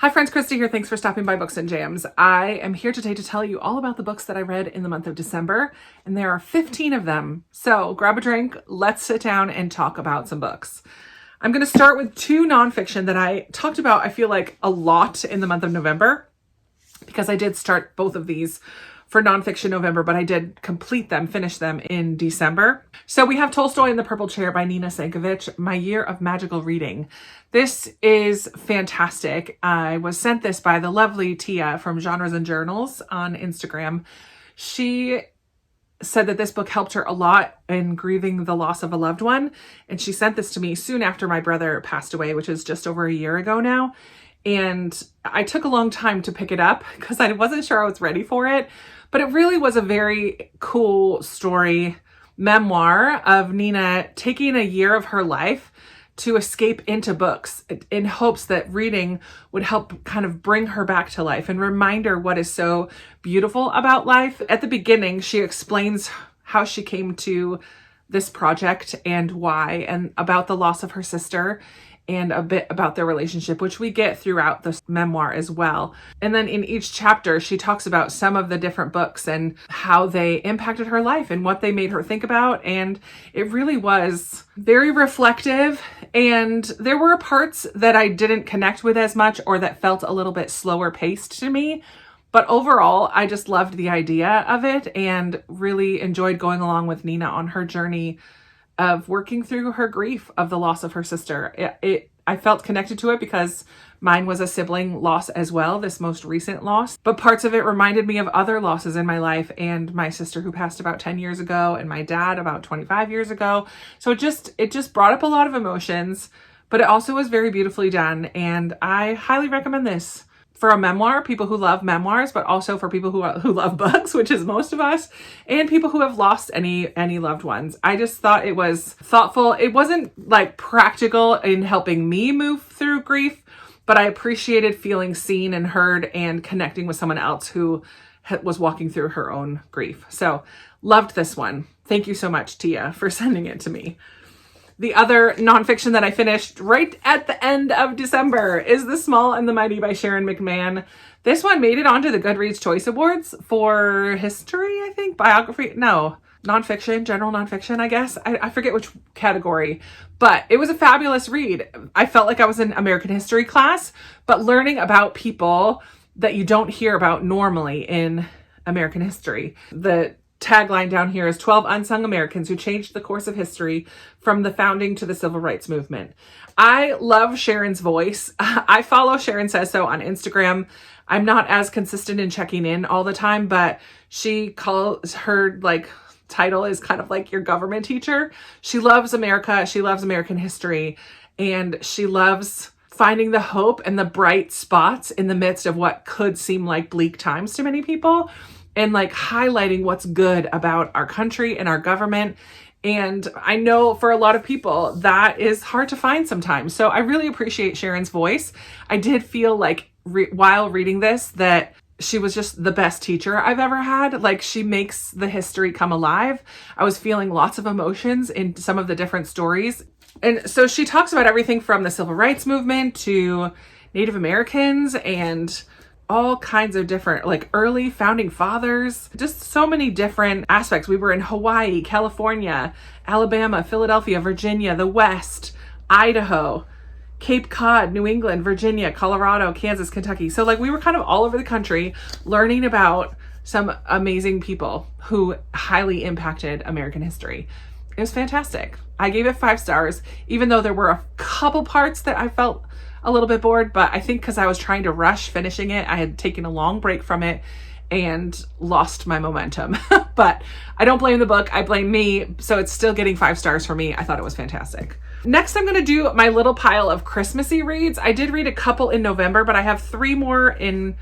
Hi friends, Christy here. Thanks for stopping by Books and Jams. I am here today to tell you all about the books that I read in the month of December, and there are 15 of them. So grab a drink, let's sit down and talk about some books. I'm going to start with two nonfiction that I talked about, I feel like, a lot in the month of November, because I did start both of these for nonfiction November, but I did finish them in December. So we have Tolstoy in the Purple Chair by Nina Sankovich, My Year of Magical Reading. This is fantastic. I was sent this by the lovely Tia from Genres and Journals on Instagram. She said that this book helped her a lot in grieving the loss of a loved one. And she sent this to me soon after my brother passed away, which is just over a year ago now. And I took a long time to pick it up because I wasn't sure I was ready for it. But it really was a very cool story, memoir of Nina taking a year of her life to escape into books in hopes that reading would help kind of bring her back to life and remind her what is so beautiful about life. At the beginning, she explains how she came to this project and why, and about the loss of her sister, and a bit about their relationship, which we get throughout the memoir as well. And then in each chapter, she talks about some of the different books and how they impacted her life and what they made her think about. And it really was very reflective. And there were parts that I didn't connect with as much or that felt a little bit slower paced to me. But overall, I just loved the idea of it and really enjoyed going along with Nina on her journey of working through her grief of the loss of her sister. I felt connected to it because mine was a sibling loss as well, this most recent loss. But parts of it reminded me of other losses in my life, and my sister who passed about 10 years ago and my dad about 25 years ago. So it just brought up a lot of emotions, but it also was very beautifully done. And I highly recommend this for a memoir, people who love memoirs, but also for people who love books, which is most of us, and people who have lost any loved ones. I just thought it was thoughtful. It wasn't like practical in helping me move through grief, but I appreciated feeling seen and heard and connecting with someone else who was walking through her own grief. So loved this one. Thank you so much, Tia, for sending it to me. The other nonfiction that I finished right at the end of December is The Small and the Mighty by Sharon McMahon. This one made it onto the Goodreads Choice Awards for history, I think, biography, no, nonfiction, general nonfiction, I guess. I forget which category, but it was a fabulous read. I felt like I was in American history class, but learning about people that you don't hear about normally in American history. The tagline down here is 12 Unsung Americans Who Changed the Course of History from the Founding to the Civil Rights Movement. I love Sharon's voice. I follow Sharon Says So on Instagram. I'm not as consistent in checking in all the time, but she calls her title is kind of like your government teacher. She loves America. She loves American history, and she loves finding the hope and the bright spots in the midst of what could seem like bleak times to many people, and highlighting what's good about our country and our government. And I know for a lot of people that is hard to find sometimes. So I really appreciate Sharon's voice. I did feel like while reading this that she was just the best teacher I've ever had. She makes the history come alive. I was feeling lots of emotions in some of the different stories. And so she talks about everything from the civil rights movement to Native Americans and all kinds of different, early founding fathers, just so many different aspects. We were in Hawaii, California, Alabama, Philadelphia, Virginia, the West, Idaho, Cape Cod, New England, Virginia, Colorado, Kansas, Kentucky. So we were kind of all over the country learning about some amazing people who highly impacted American history. It was fantastic. I gave it 5 stars, even though there were a couple parts that I felt a little bit bored, but I think because I was trying to rush finishing it, I had taken a long break from it and lost my momentum. But I don't blame the book, I blame me. So it's still getting 5 stars for me. I thought it was fantastic. Next, I'm going to do my little pile of Christmassy reads. I did read a couple in November, but I have 3 more in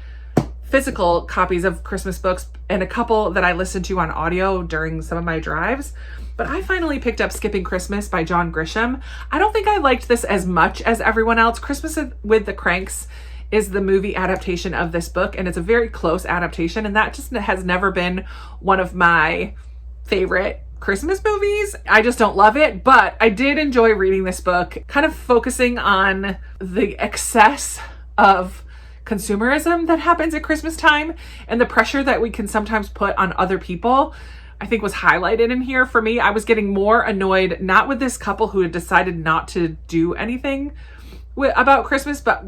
physical copies of Christmas books and a couple that I listened to on audio during some of my drives. But I finally picked up Skipping Christmas by John Grisham. I don't think I liked this as much as everyone else. Christmas with the Cranks is the movie adaptation of this book, and it's a very close adaptation, and that just has never been one of my favorite Christmas movies. I just don't love it, but I did enjoy reading this book, kind of focusing on the excess of consumerism that happens at Christmas time and the pressure that we can sometimes put on other people, I think was highlighted in here. For me, I was getting more annoyed, not with this couple who had decided not to do anything about Christmas, but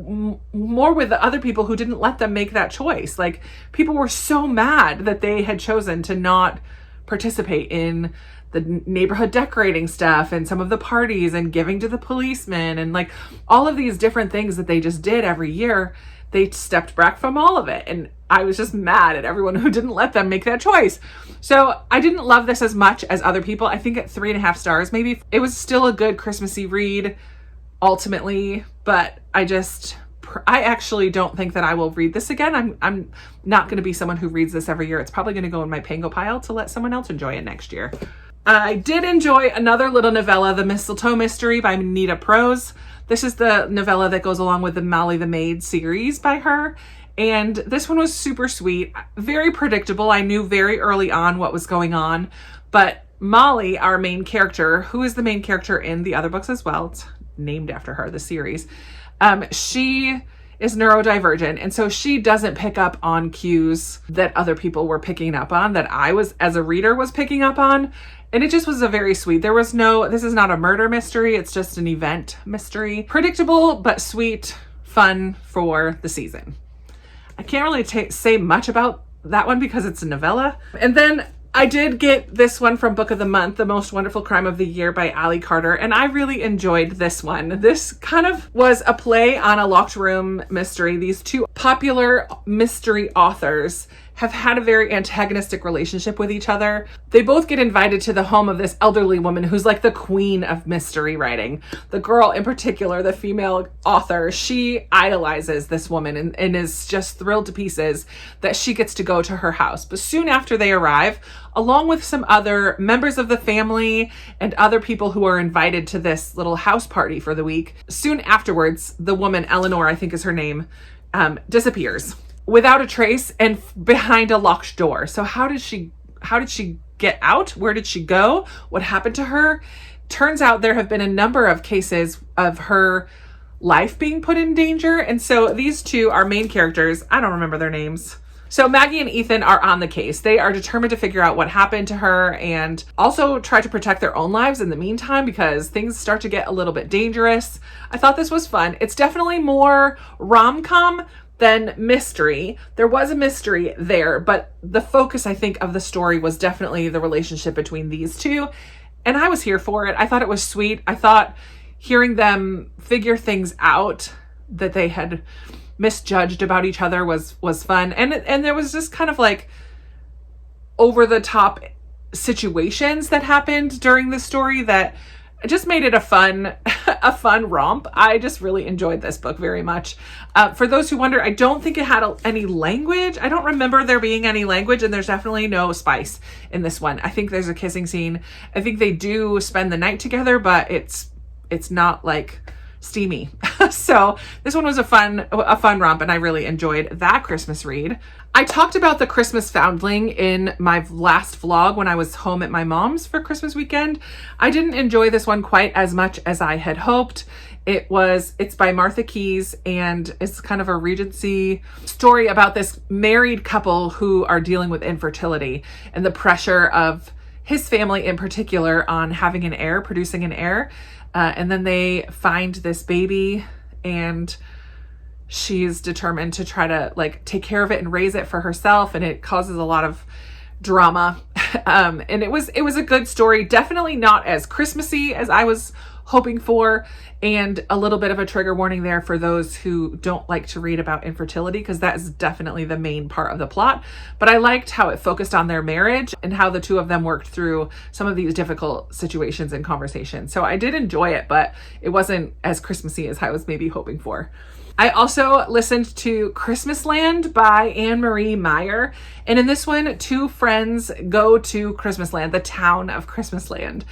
more with the other people who didn't let them make that choice. Like, people were so mad that they had chosen to not participate in the neighborhood decorating stuff and some of the parties and giving to the policemen and like all of these different things that they just did every year. They stepped back from all of it. And I was just mad at everyone who didn't let them make that choice. So I didn't love this as much as other people. I think at 3.5 stars, maybe. It was still a good Christmassy read ultimately, but I actually don't think that I will read this again. I'm not going to be someone who reads this every year. It's probably going to go in my Pango pile to let someone else enjoy it next year. I did enjoy another little novella, The Mistletoe Mystery by Nita Prose. This is the novella that goes along with the Molly the Maid series by her. And this one was super sweet, very predictable. I knew very early on what was going on, but Molly, our main character, who is the main character in the other books as well, it's named after her, the series, she is neurodivergent. And so she doesn't pick up on cues that other people were picking up on, that I was, as a reader, was picking up on. And it just was a very sweet, this is not a murder mystery. It's just an event mystery. Predictable, but sweet, fun for the season. I can't really say much about that one because it's a novella. And then I did get this one from Book of the Month, The Most Wonderful Crime of the Year by Allie Carter, and I really enjoyed this one. This kind of was a play on a locked room mystery. These two popular mystery authors have had a very antagonistic relationship with each other. They both get invited to the home of this elderly woman who's like the queen of mystery writing. The girl in particular, the female author, she idolizes this woman and is just thrilled to pieces that she gets to go to her house. But soon after they arrive, along with some other members of the family and other people who are invited to this little house party for the week, soon afterwards, the woman, Eleanor, I think is her name, disappears without a trace and behind a locked door. So how did she get out? Where did she go? What happened to her? Turns out there have been a number of cases of her life being put in danger. And so these two are main characters. I don't remember their names. So Maggie and Ethan are on the case. They are determined to figure out what happened to her and also try to protect their own lives in the meantime because things start to get a little bit dangerous. I thought this was fun. It's definitely more rom-com than mystery. There was a mystery there, but the focus, I think, of the story was definitely the relationship between these two. And I was here for it. I thought it was sweet. I thought hearing them figure things out that they had misjudged about each other was fun. And there was just kind of like over the top situations that happened during the story that just made it a fun romp. I just really enjoyed this book very much. For those who wonder, I don't think it had any language. I don't remember there being any language, and there's definitely no spice in this one. I think there's a kissing scene. I think they do spend the night together, but it's not like steamy. So this one was a fun romp, and I really enjoyed that Christmas read. I talked about The Christmas Foundling in my last vlog when I was home at my mom's for Christmas weekend. I didn't enjoy this one quite as much as I had hoped. It's by Martha Keyes, and it's kind of a Regency story about this married couple who are dealing with infertility and the pressure of his family in particular on having an heir, producing an heir. And then they find this baby, and she's determined to try to like take care of it and raise it for herself. And it causes a lot of drama. And it was a good story. Definitely not as Christmassy as I was hoping for, and a little bit of a trigger warning there for those who don't like to read about infertility, because that is definitely the main part of the plot. But I liked how it focused on their marriage and how the two of them worked through some of these difficult situations and conversations. So I did enjoy it, but it wasn't as Christmassy as I was maybe hoping for. I also listened to Christmasland by Anne Marie Meyer. And in this one, two friends go to Christmasland, the town of Christmasland.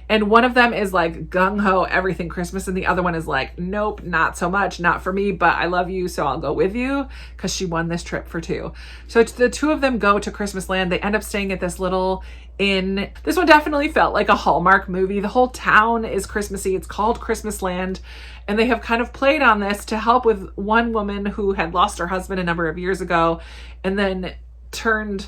And one of them is like gung-ho, everything Christmas. And the other one is like, nope, not so much, not for me, but I love you, so I'll go with you, because she won this trip for two. So the two of them go to Christmasland. They end up staying at this little in. This one definitely felt like a Hallmark movie. The whole town is Christmassy. It's called Christmas Land. And they have kind of played on this to help with one woman who had lost her husband a number of years ago and then turned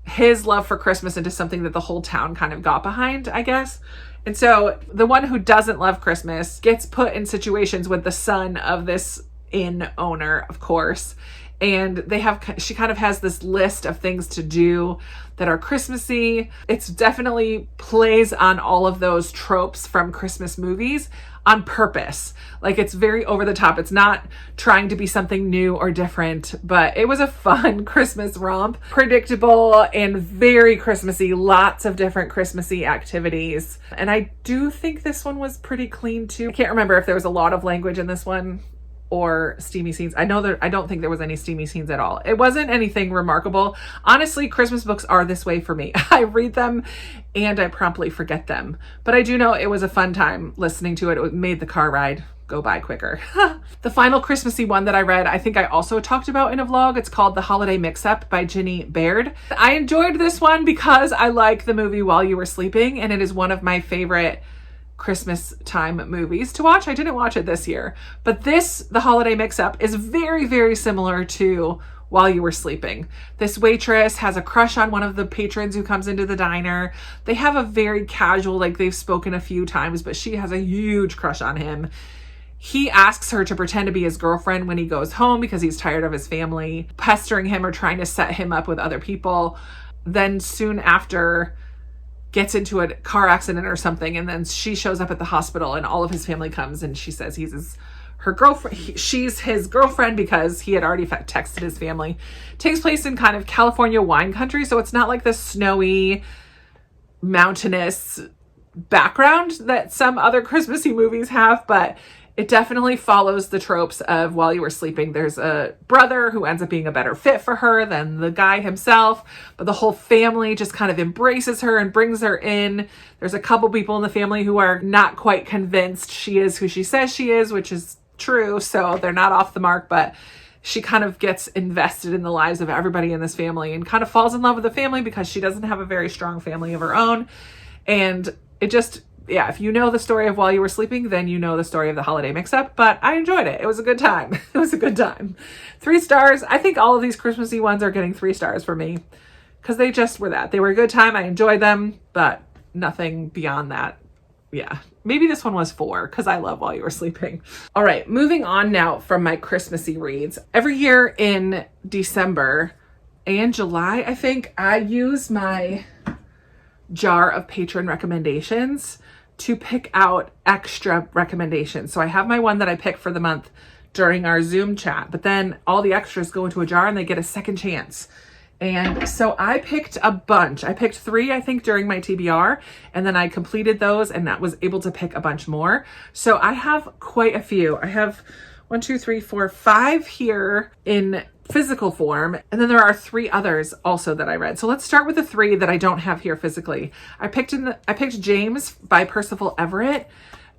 his love for Christmas into something that the whole town kind of got behind, I guess. And so the one who doesn't love Christmas gets put in situations with the son of this inn owner, of course. And she kind of has this list of things to do that are Christmassy. It's definitely plays on all of those tropes from Christmas movies on purpose. Like, it's very over the top. It's not trying to be something new or different, but it was a fun Christmas romp. Predictable and very Christmassy, lots of different Christmassy activities. And I do think this one was pretty clean too. I can't remember if there was a lot of language in this one or steamy scenes. I don't think there was any steamy scenes at all. It wasn't anything remarkable. Honestly, Christmas books are this way for me. I read them and I promptly forget them. But I do know it was a fun time listening to it. It made the car ride go by quicker. The final Christmassy one that I read, I think I also talked about in a vlog. It's called The Holiday Mix-Up by Ginny Baird. I enjoyed this one because I like the movie While You Were Sleeping, and it is one of my favorite Christmas time movies to watch. I didn't watch it this year, but The Holiday Mix-Up is very, very similar to While You Were Sleeping. This waitress has a crush on one of the patrons who comes into the diner. They have a very casual, like they've spoken a few times, but she has a huge crush on him. He asks her to pretend to be his girlfriend when he goes home because he's tired of his family pestering him or trying to set him up with other people. Then soon after gets into a car accident or something, and then she shows up at the hospital and all of his family comes and she says her girlfriend. She's his girlfriend because he had already texted his family. It takes place in kind of California wine country, so it's not like the snowy, mountainous background that some other Christmassy movies have, but it definitely follows the tropes of While You Were Sleeping. There's a brother who ends up being a better fit for her than the guy himself, but the whole family just kind of embraces her and brings her in. There's a couple people in the family who are not quite convinced she is who she says she is, which is true, so they're not off the mark, but she kind of gets invested in the lives of everybody in this family and kind of falls in love with the family because she doesn't have a very strong family of her own. And it just, yeah, if you know the story of While You Were Sleeping, then you know the story of The Holiday Mix-Up, but I enjoyed it. It was a good time. It was a good time. 3 stars. I think all of these Christmassy ones are getting 3 stars for me because they just were that. They were a good time. I enjoyed them, but nothing beyond that. Yeah, maybe this one was 4 because I love While You Were Sleeping. All right, moving on now from my Christmassy reads. Every year in December and July, I think, I use my jar of Patron recommendations to pick out extra recommendations. So I have my one that I pick for the month during our Zoom chat, but then all the extras go into a jar and they get a second chance. And so I picked a bunch. I picked 3, I think, during my TBR, and then I completed those and that was able to pick a bunch more. So I have quite a few. I have 1, 2, 3, 4, 5 here in physical form, and then there are 3 others also that I read. So let's start with the 3 that I don't have here physically. I picked James by Percival Everett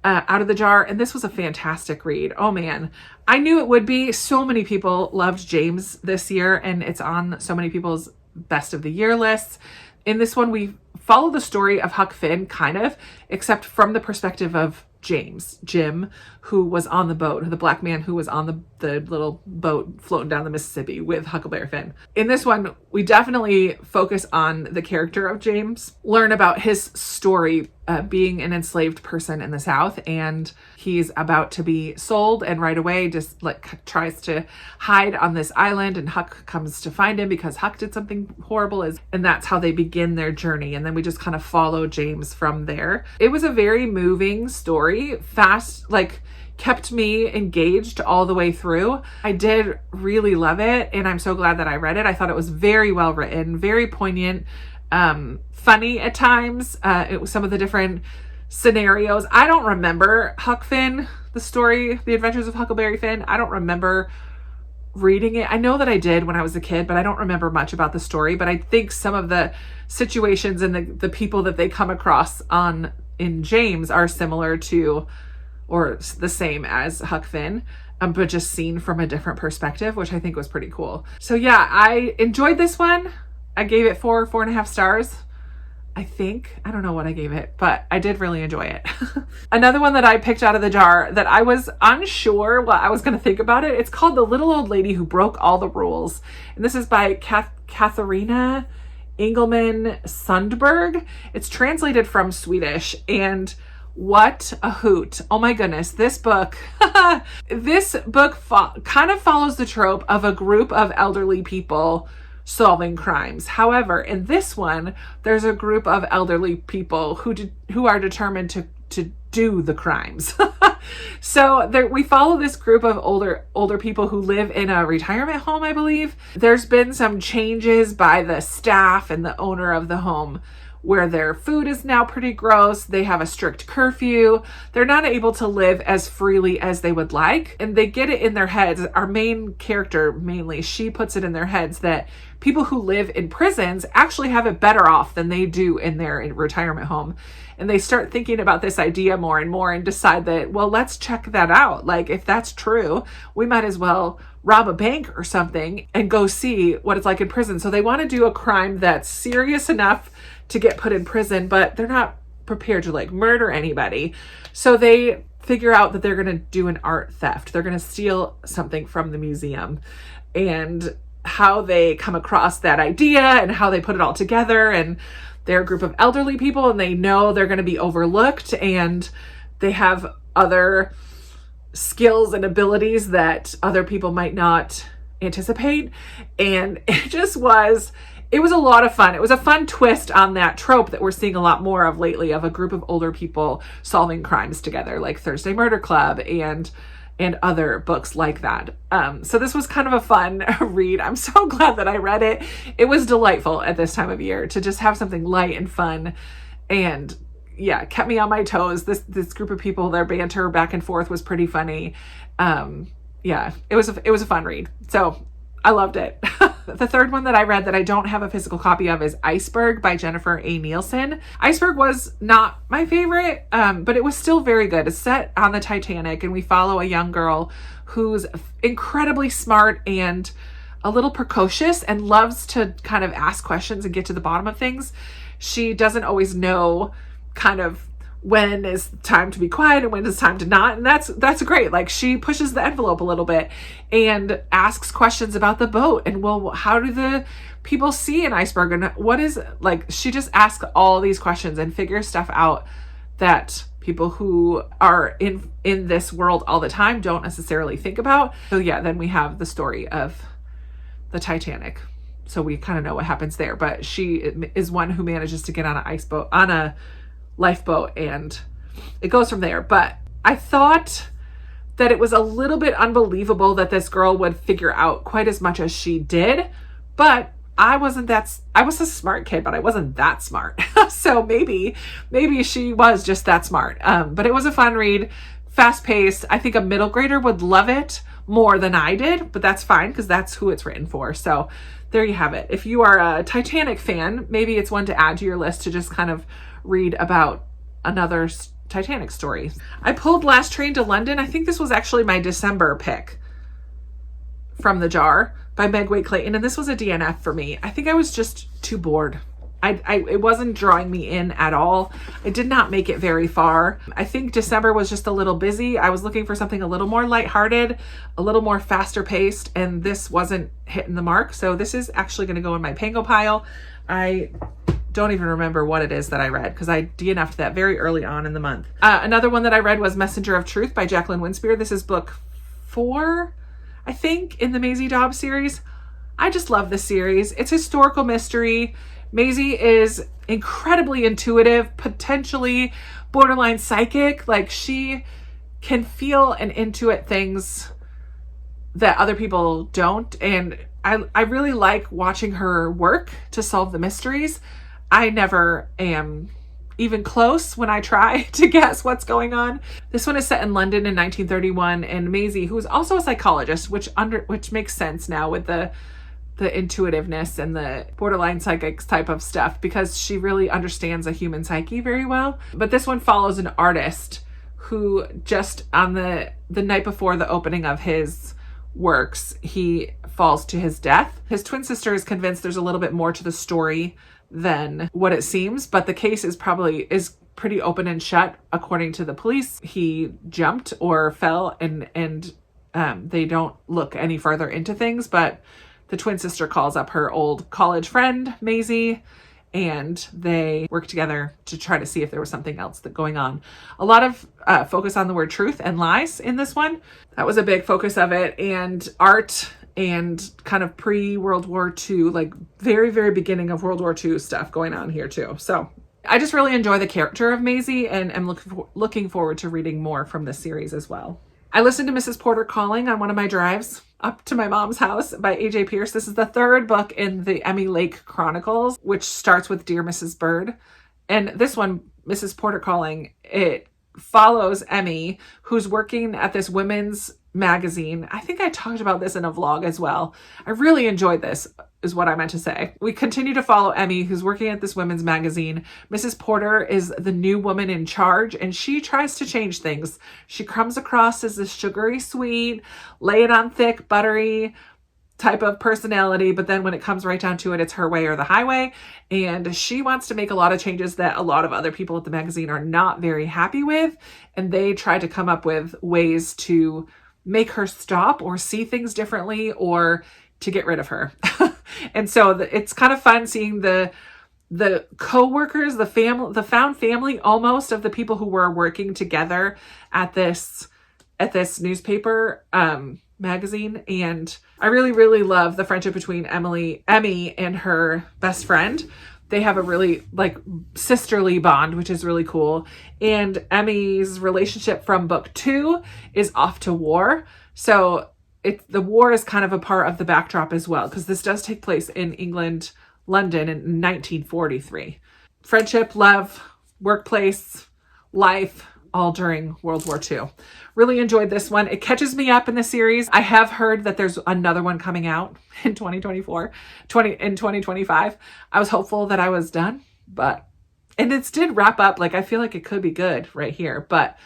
out of the jar, and this was a fantastic read. Oh man, I knew it would be. So many people loved James this year, and it's on so many people's best of the year lists. In this one, we follow the story of Huck Finn, kind of, except from the perspective of Jim, who was on the boat, the black man who was on the little boat floating down the Mississippi with Huckleberry Finn. In this one, we definitely focus on the character of James, learn about his story being an enslaved person in the South, and he's about to be sold, and right away just tries to hide on this island, and Huck comes to find him because Huck did something horrible, and that's how they begin their journey. And then we just kind of follow James from there. It was a very moving story, fast, kept me engaged all the way through. I did really love it, and I'm so glad that I read it. I thought it was very well written, very poignant, funny at times. It was some of the different scenarios. I don't remember Huck Finn, the story, The Adventures of Huckleberry Finn. I don't remember reading it. I know that I did when I was a kid, but I don't remember much about the story. But I think some of the situations and the people that they come across in James are similar to or the same as Huck Finn, but just seen from a different perspective, which I think was pretty cool. So yeah, I enjoyed this one. I gave it 4.5 stars. I don't know what I gave it, but I did really enjoy it. Another one that I picked out of the jar that I was unsure what I was going to think about it. It's called The Little Old Lady Who Broke All the Rules. And this is by Katharina Engelman Sundberg. It's translated from Swedish, and what a hoot. Oh my goodness. This book, this book kind of follows the trope of a group of elderly people solving crimes. However, in this one, there's a group of elderly people who are determined to do the crimes. So we follow this group of older people who live in a retirement home, I believe. There's been some changes by the staff and the owner of the home where their food is now pretty gross. They have a strict curfew. They're not able to live as freely as they would like. And they get it in their heads. Our main character, mainly, she puts it in their heads that people who live in prisons actually have it better off than they do in their retirement home. And they start thinking about this idea more and more and decide that, well, let's check that out. Like, if that's true, we might as well rob a bank or something and go see what it's like in prison. So they want to do a crime that's serious enough to get put in prison, but they're not prepared to like murder anybody. So they figure out that they're going to do an art theft. They're going to steal something from the museum, and how they come across that idea and how they put it all together. And they're a group of elderly people, and they know they're going to be overlooked, and they have other skills and abilities that other people might not anticipate. And it was a lot of fun. It was a fun twist on that trope that we're seeing a lot more of lately, of a group of older people solving crimes together, like Thursday Murder Club and other books like that. So this was kind of a fun read. I'm so glad that I read it. It was delightful at this time of year to just have something light and fun, and yeah, kept me on my toes. This group of people, their banter back and forth was pretty funny. Yeah, it was a fun read. So I loved it. The third one that I read that I don't have a physical copy of is Iceberg by Jennifer A. Nielsen. Iceberg was not my favorite, but it was still very good. It's set on the Titanic, and we follow a young girl who's incredibly smart and a little precocious and loves to kind of ask questions and get to the bottom of things. She doesn't always know kind of when is time to be quiet and when is time to not. And that's great. Like, she pushes the envelope a little bit and asks questions about the boat. And, well, how do the people see an iceberg? And what is, like, she just asks all these questions and figures stuff out that people who are in this world all the time don't necessarily think about. So yeah, then we have the story of the Titanic. So we kind of know what happens there, but she is one who manages to get on a lifeboat, and it goes from there. But I thought that it was a little bit unbelievable that this girl would figure out quite as much as she did, but I was a smart kid, but I wasn't that smart. So maybe she was just that smart. But it was a fun read, fast paced. I think a middle grader would love it more than I did, but that's fine because that's who it's written for. So there you have it. If you are a Titanic fan, maybe it's one to add to your list to just kind of read about another Titanic story. I pulled Last Train to London. I think this was actually my December pick from the jar by Meg Wade Clayton, and this was a DNF for me. I think I was just too bored. It wasn't drawing me in at all. I did not make it very far. I think December was just a little busy. I was looking for something a little more lighthearted, a little more faster paced, and this wasn't hitting the mark. So this is actually going to go in my Pango pile. I don't even remember what it is that I read because I DNF'd that very early on in the month. Another one that I read was Messenger of Truth by Jacqueline Winspear. This is book 4, I think, in the Maisie Dobbs series. I just love this series. It's historical mystery. Maisie is incredibly intuitive, potentially borderline psychic. Like, she can feel and intuit things that other people don't. And I really like watching her work to solve the mysteries. I never am even close when I try to guess what's going on. This one is set in London in 1931, and Maisie, who is also a psychologist, which makes sense now with the intuitiveness and the borderline psychics type of stuff, because she really understands a human psyche very well. But this one follows an artist who just on the night before the opening of his works, he falls to his death. His twin sister is convinced there's a little bit more to the story than what it seems, but the case is pretty open and shut according to the police. He jumped or fell, and they don't look any further into things, but the twin sister calls up her old college friend, Maisie, and they work together to try to see if there was something else going on. A lot of focus on the word truth and lies in this one. That was a big focus of it, and art and kind of pre-World War II, like very, very beginning of World War II stuff going on here too. So I just really enjoy the character of Maisie, and I'm looking forward to reading more from this series as well. I listened to Mrs. Porter Calling on one of my drives up to my mom's house by A.J. Pierce. This is the third book in the Emmy Lake Chronicles, which starts with Dear Mrs. Bird. And this one, Mrs. Porter Calling, it follows Emmy, who's working at this women's magazine. I think I talked about this in a vlog as well. I really enjoyed this, is what I meant to say. We continue to follow Emmy, who's working at this women's magazine. Mrs. Porter is the new woman in charge, and she tries to change things. She comes across as this sugary sweet, lay it on thick, buttery type of personality, but then when it comes right down to it, it's her way or the highway, and she wants to make a lot of changes that a lot of other people at the magazine are not very happy with, and they try to come up with ways to make her stop or see things differently or to get rid of her. And so it's kind of fun seeing the co-workers, the found family almost of the people who were working together at this newspaper magazine. And I really, really love the friendship between Emmy and her best friend. They have a really like sisterly bond, which is really cool. And Emmy's relationship from book 2 is off to war. So the war is kind of a part of the backdrop as well, because this does take place in England, London in 1943. Friendship, love, workplace, life, all during World War II. Really enjoyed this one. It catches me up in the series. I have heard that there's another one coming out in 2025. I was hopeful that I was done, and it did wrap up. Like, I feel like it could be good right here, but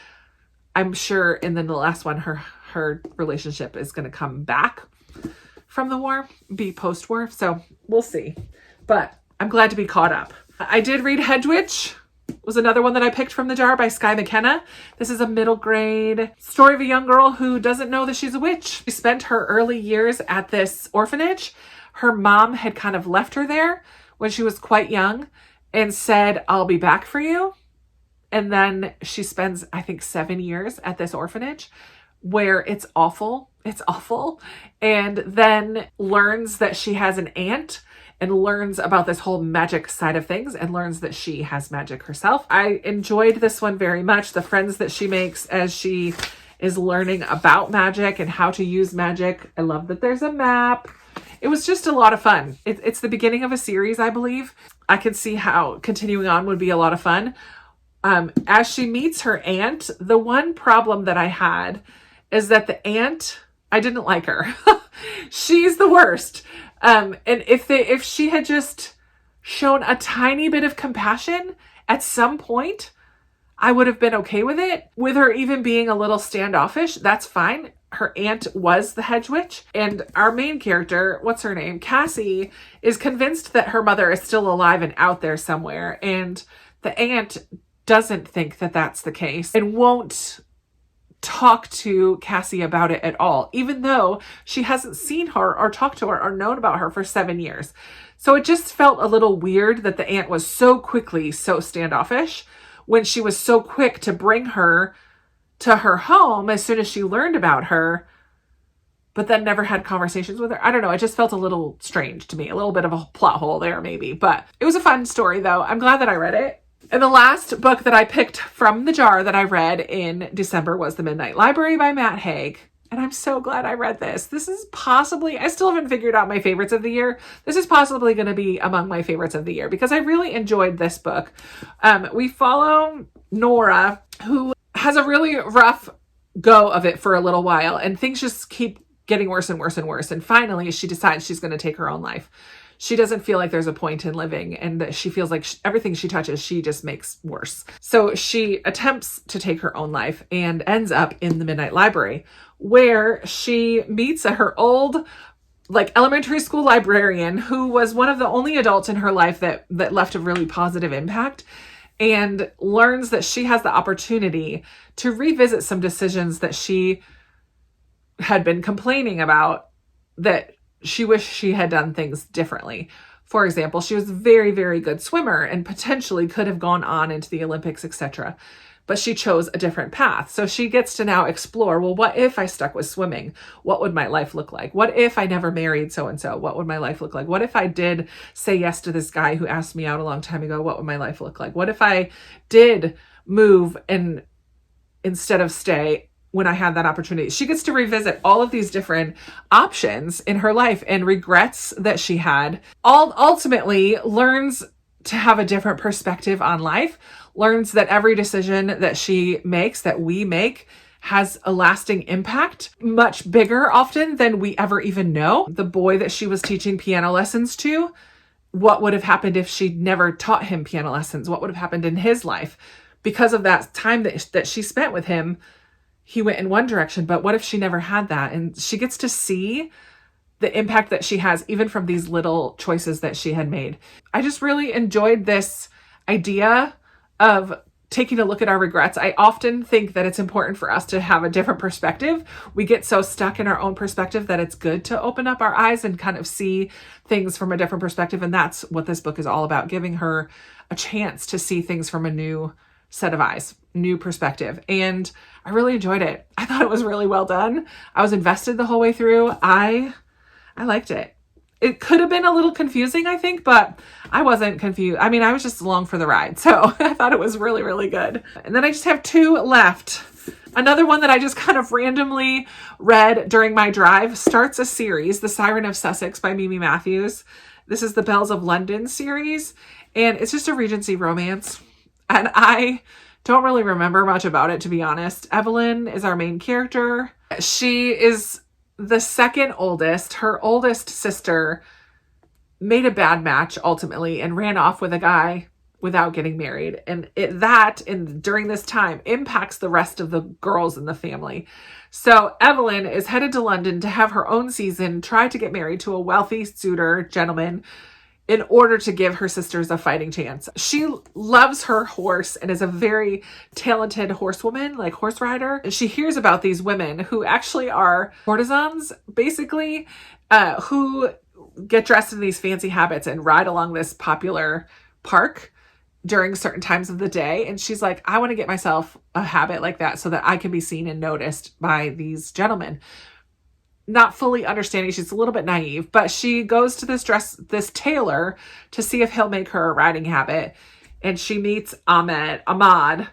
I'm sure in the last one, her relationship is going to come back from the war, be post-war. So we'll see, but I'm glad to be caught up. I did read Hedwig, was another one that I picked from the jar by Skye McKenna. This is a middle grade story of a young girl who doesn't know that she's a witch. She spent her early years at this orphanage. Her mom had kind of left her there when she was quite young and said, "I'll be back for you." And then she spends, I think, 7 years at this orphanage where it's awful. It's awful. And then learns that she has an aunt and learns about this whole magic side of things and learns that she has magic herself. I enjoyed this one very much. The friends that she makes as she is learning about magic and how to use magic. I love that there's a map. It was just a lot of fun. It's the beginning of a series, I believe. I could see how continuing on would be a lot of fun. As she meets her aunt, the one problem that I had is that the aunt, I didn't like her. She's the worst. And if she had just shown a tiny bit of compassion at some point, I would have been okay with it. With her even being a little standoffish, that's fine. Her aunt was the hedge witch, and our main character, what's her name? Cassie, is convinced that her mother is still alive and out there somewhere. And the aunt doesn't think that that's the case and won't talk to Cassie about it at all, even though she hasn't seen her or talked to her or known about her for 7 years. So it just felt a little weird that the aunt was so quickly so standoffish when she was so quick to bring her to her home as soon as she learned about her, but then never had conversations with her. I don't know. It just felt a little strange to me, a little bit of a plot hole there maybe, but it was a fun story though. I'm glad that I read it. And the last book that I picked from the jar that I read in December was The Midnight Library by Matt Haig. And I'm so glad I read this. This is possibly, I still haven't figured out my favorites of the year. This is possibly going to be among my favorites of the year because I really enjoyed this book. We follow Nora, who has a really rough go of it for a little while, and things just keep getting worse and worse and worse. And finally, she decides she's going to take her own life. She doesn't feel like there's a point in living, and that she feels like everything she touches, she just makes worse. So she attempts to take her own life and ends up in the Midnight Library, where she meets her old like elementary school librarian who was one of the only adults in her life that left a really positive impact, and learns that she has the opportunity to revisit some decisions that she had been complaining about, that she wished she had done things differently. For example, she was a very, very good swimmer and potentially could have gone on into the Olympics, etc. But she chose a different path. So she gets to now explore, well, what if I stuck with swimming? What would my life look like? What if I never married so-and-so? What would my life look like? What if I did say yes to this guy who asked me out a long time ago? What would my life look like? What if I did move and instead of stay when I had that opportunity? She gets to revisit all of these different options in her life and regrets that she had. Ultimately learns to have a different perspective on life, learns that every decision that she makes, that we make, has a lasting impact, much bigger often than we ever even know. The boy that she was teaching piano lessons to, what would have happened if she'd never taught him piano lessons? What would have happened in his life? Because of that time that she spent with him, he went in one direction, but what if she never had that? And she gets to see the impact that she has even from these little choices that she had made. I just really enjoyed this idea of taking a look at our regrets. I often think that it's important for us to have a different perspective. We get so stuck in our own perspective that it's good to open up our eyes and kind of see things from a different perspective. And that's what this book is all about, giving her a chance to see things from a new set of eyes, new perspective. And I really enjoyed it. I thought it was really well done. I was invested the whole way through. I liked it. It could have been a little confusing, I think, but I wasn't confused. I mean, I was just along for the ride. So I thought it was really, really good. And then I just have two left. Another one that I just kind of randomly read during my drive starts a series, The Siren of Sussex by Mimi Matthews. This is the Bells of London series, and it's just a Regency romance. And I don't really remember much about it, to be honest. Evelyn is our main character. She is the second oldest. Her oldest sister made a bad match ultimately and ran off with a guy without getting married. And during this time impacts the rest of the girls in the family. So Evelyn is headed to London to have her own season, try to get married to a wealthy suitor gentleman in order to give her sisters a fighting chance. She loves her horse and is a very talented horsewoman, like horse rider. And she hears about these women who actually are courtesans, basically, who get dressed in these fancy habits and ride along this popular park during certain times of the day. And she's like, I want to get myself a habit like that so that I can be seen and noticed by these gentlemen. Not fully understanding, she's a little bit naive, but she goes to this tailor to see if he'll make her a riding habit. And she meets Ahmad,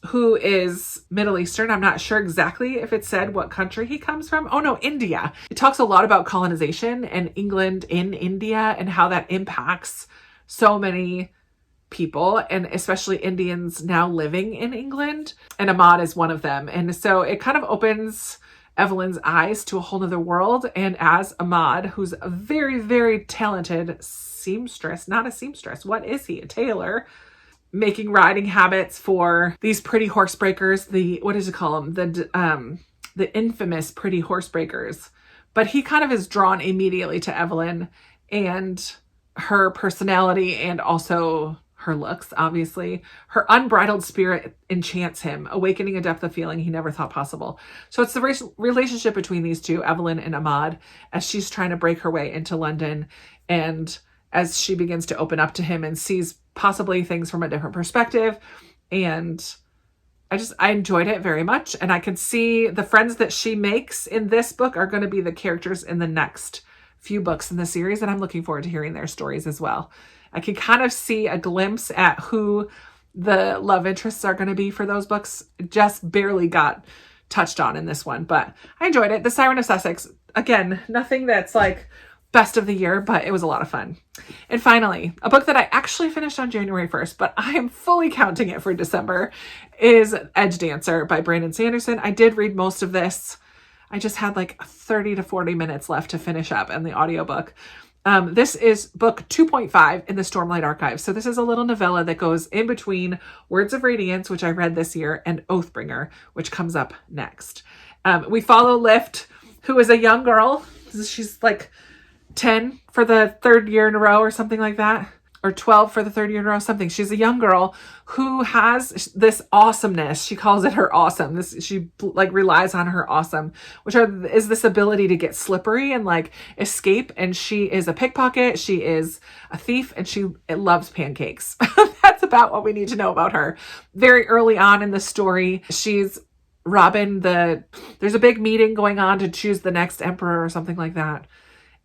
who is Middle Eastern. I'm not sure exactly if it said what country he comes from. Oh no, India. It talks a lot about colonization and England in India and how that impacts so many people, and especially Indians now living in England. And Ahmad is one of them. And so it kind of opens Evelyn's eyes to a whole nother world. And as Ahmad, who's a very, very talented seamstress, not a seamstress, what is he? A tailor, making riding habits for these pretty horse breakers. What does it call them? The infamous pretty horse breakers. But he kind of is drawn immediately to Evelyn and her personality and also her looks, obviously. Her unbridled spirit enchants him, awakening a depth of feeling he never thought possible. So it's the relationship between these two, Evelyn and Ahmad, as she's trying to break her way into London, and as she begins to open up to him and sees possibly things from a different perspective. And I enjoyed it very much. And I can see the friends that she makes in this book are going to be the characters in the next few books in the series. And I'm looking forward to hearing their stories as well. I can kind of see a glimpse at who the love interests are going to be for those books. Just barely got touched on in this one, but I enjoyed it. The Siren of Sussex, again, nothing that's like best of the year, but it was a lot of fun. And finally, a book that I actually finished on January 1st, but I am fully counting it for December, is Edge Dancer by Brandon Sanderson. I did read most of this. I just had like 30 to 40 minutes left to finish up in the audiobook. This is book 2.5 in the Stormlight Archive. So this is a little novella that goes in between Words of Radiance, which I read this year, and Oathbringer, which comes up next. We follow Lift, who is a young girl, she's like 10 for the third year in a row or something like that, or 12 for the third year in a row, something. She's a young girl who has this awesomeness. She calls it her awesome. She like relies on her awesome, which is this ability to get slippery and like escape. And she is a pickpocket. She is a thief, and she loves pancakes. That's about what we need to know about her. Very early on in the story, she's robbing there's a big meeting going on to choose the next emperor or something like that.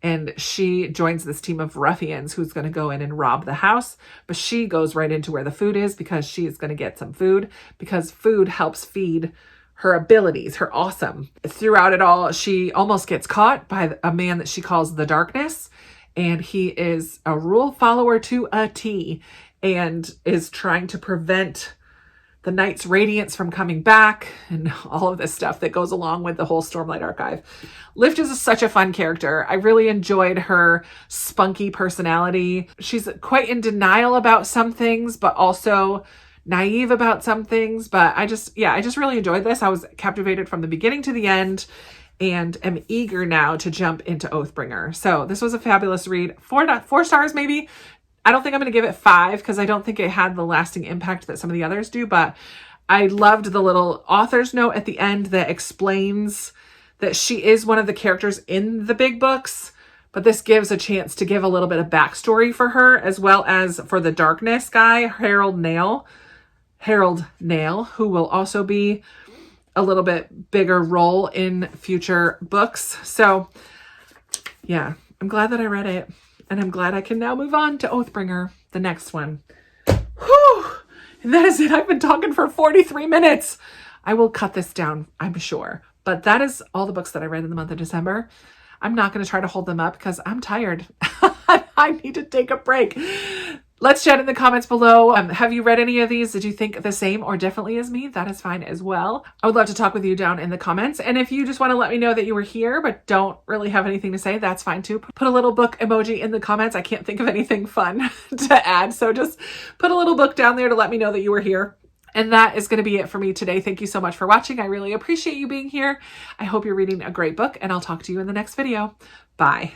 And she joins this team of ruffians who's going to go in and rob the house. But she goes right into where the food is because she is going to get some food, because food helps feed her abilities, her awesome. Throughout it all, she almost gets caught by a man that she calls the Darkness. And he is a rule follower to a T and is trying to prevent the Knight's radiance from coming back and all of this stuff that goes along with the whole Stormlight Archive. Liv is such a fun character. I really enjoyed her spunky personality. She's quite in denial about some things, but also naive about some things. But I just really enjoyed this. I was captivated from the beginning to the end and am eager now to jump into Oathbringer. So this was a fabulous read. 4 stars maybe. I don't think I'm going to give it 5 because I don't think it had the lasting impact that some of the others do, but I loved the little author's note at the end that explains that she is one of the characters in the big books, but this gives a chance to give a little bit of backstory for her, as well as for the Darkness guy, Harold Nail, who will also be a little bit bigger role in future books. So yeah, I'm glad that I read it. And I'm glad I can now move on to Oathbringer, the next one. Whew! And that is it. I've been talking for 43 minutes. I will cut this down, I'm sure. But that is all the books that I read in the month of December. I'm not going to try to hold them up because I'm tired. I need to take a break. Let's chat in the comments below. Have you read any of these? Did you think the same or differently as me? That is fine as well. I would love to talk with you down in the comments. And if you just want to let me know that you were here but don't really have anything to say, that's fine too. Put a little book emoji in the comments. I can't think of anything fun to add. So just put a little book down there to let me know that you were here. And that is going to be it for me today. Thank you so much for watching. I really appreciate you being here. I hope you're reading a great book, and I'll talk to you in the next video. Bye.